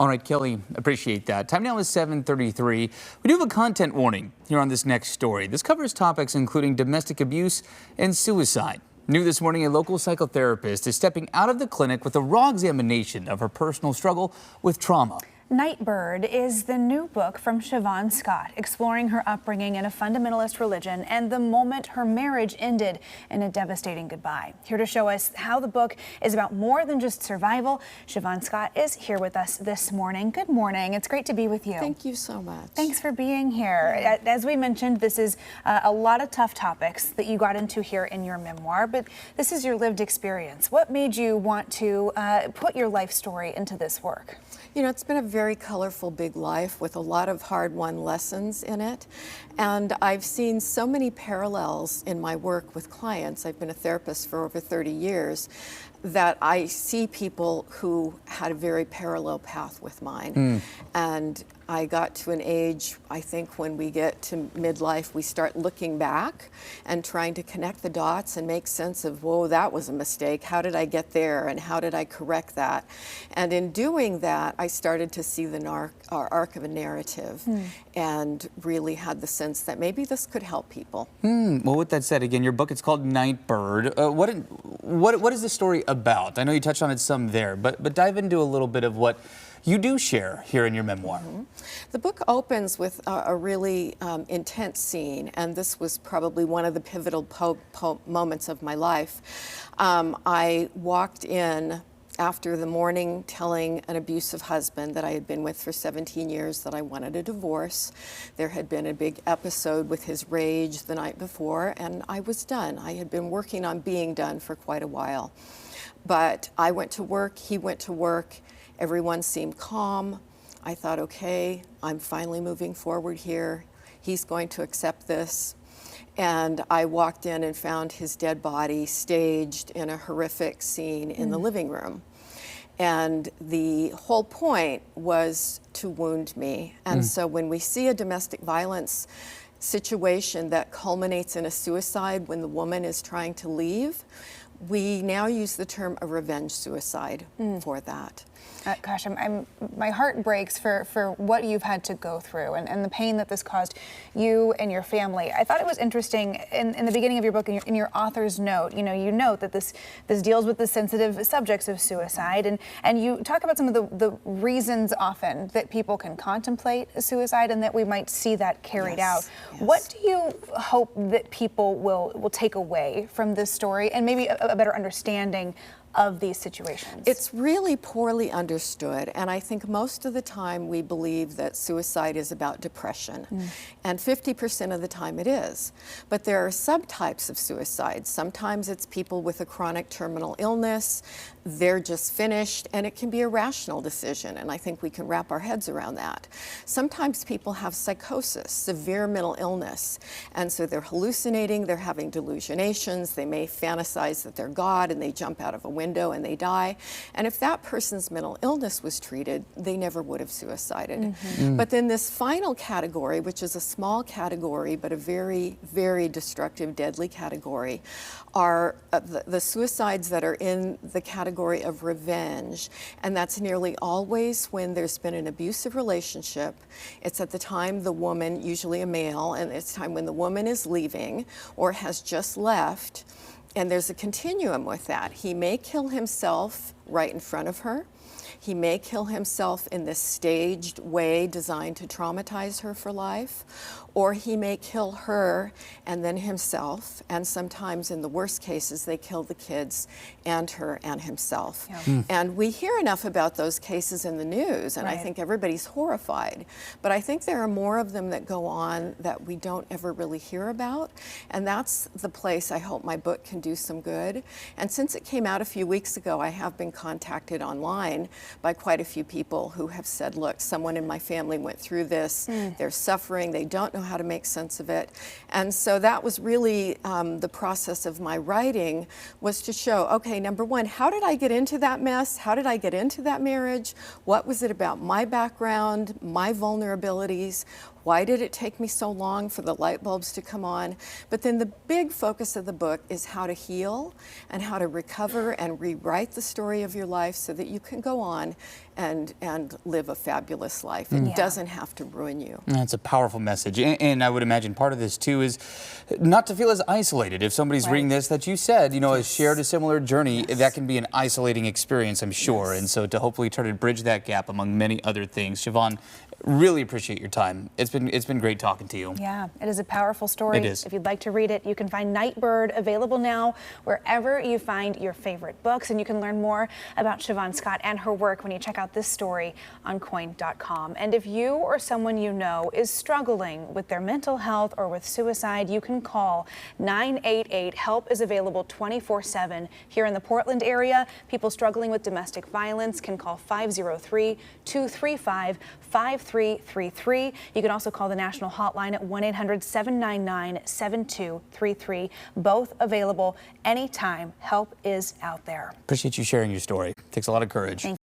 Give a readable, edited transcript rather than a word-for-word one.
All right, Kelly, appreciate that. Time now is 7:33. We do have a content warning here on this next story. This covers topics including domestic abuse and suicide. New this morning, a local psychotherapist is stepping out of the clinic with a raw examination of her personal struggle with trauma. Nightbird is the new book from Siobhan Scott, exploring her upbringing in a fundamentalist religion and the moment her marriage ended in a devastating goodbye. Here to show us how the book is about more than just survival, Siobhan Scott is here with us this morning. Good morning. It's great to be with you. Thank you so much. Thanks for being here. As we mentioned, this is a lot of tough topics that you got into here in your memoir, but this is your lived experience. What made you want to put your life story into this work? You know, it's been a very colorful, big life with a lot of hard-won lessons in it. And I've seen so many parallels in my work with clients. I've been a therapist for over 30 years that I see people who had a very parallel path with mine. And I got to an age, I think, when we get to midlife, we start looking back and trying to connect the dots and make sense of, whoa, that was a mistake. How did I get there? And how did I correct that? And in doing that, I started to see the arc of a narrative and really had the sense that maybe this could help people. Well, with that said, again, your book, it's called Nightbird. What is the story about? I know you touched on it some there, but dive into a little bit of what you do share here in your memoir. The book opens with a really intense scene, and this was probably one of the pivotal moments of my life. I walked in after the morning telling an abusive husband that I had been with for 17 years that I wanted a divorce. There had been a big episode with his rage the night before, and I was done. I had been working on being done for quite a while. But I went to work, he went to work, everyone seemed calm. I thought, okay, I'm finally moving forward here. He's going to accept this. And I walked in and found his dead body staged in a horrific scene in the living room. And the whole point was to wound me. And so when we see a domestic violence situation that culminates in a suicide when the woman is trying to leave, we now use the term a revenge suicide for that. Gosh, my heart breaks for what you've had to go through and the pain that this caused you and your family. I thought it was interesting in the beginning of your book, in your author's note, you note that this deals with the sensitive subjects of suicide, and you talk about some of the reasons often that people can contemplate a suicide and that we might see that carried out. Yes. What do you hope that people will take away from this story and maybe a better understanding of these situations? It's really poorly understood, and I think most of the time we believe that suicide is about depression, and 50% of the time it is. But there are subtypes of suicide. Sometimes it's people with a chronic terminal illness, they're just finished, and it can be a rational decision, and I think we can wrap our heads around that. Sometimes people have psychosis, severe mental illness, and so they're hallucinating, they're having delusionations, they may fantasize that they're God and they jump out of a window and they die. And if that person's mental illness was treated, they never would have suicided. But then this final category, which is a small category, but a very, very destructive, deadly category, are the suicides that are in the category of revenge. And that's nearly always when there's been an abusive relationship. It's at the time the woman, usually a male, and it's time when the woman is leaving or has just left. And there's a continuum with that. He may kill himself right in front of her. He may kill himself in this staged way designed to traumatize her for life, or he may kill her and then himself, and sometimes in the worst cases they kill the kids and her and himself. And we hear enough about those cases in the news, and I think everybody's horrified. But I think there are more of them that go on that we don't ever really hear about, and that's the place I hope my book can do some good. And since it came out a few weeks ago, I have been contacted online by quite a few people who have said, look, someone in my family went through this, they're suffering, they don't know how to make sense of it. And so that was really the process of my writing, was to show, okay, number one, how did I get into that mess? How did I get into that marriage? What was it about my background, my vulnerabilities? Why did it take me so long for the light bulbs to come on? But then the big focus of the book is how to heal and how to recover and rewrite the story of your life so that you can go on and live a fabulous life. It doesn't have to ruin you. That's a powerful message. And I would imagine part of this too is not to feel as isolated. If somebody's reading this, that you said, has shared a similar journey, that can be an isolating experience, I'm sure. And so to hopefully try to bridge that gap among many other things. Siobhan, really appreciate your time. It's been great talking to you. Yeah, it is a powerful story. It is. If you'd like to read it, you can find Nightbird available now wherever you find your favorite books. And you can learn more about Siobhan Scott and her work when you check out this story on KOIN.com. And if you or someone you know is struggling with their mental health or with suicide, you can call 988. Help is available 24/7. Here in the Portland area, people struggling with domestic violence can call 503-235-5333. You can also call the national hotline at 1-800-799-7233. Both available anytime. Help is out there. Appreciate you sharing your story. Takes a lot of courage.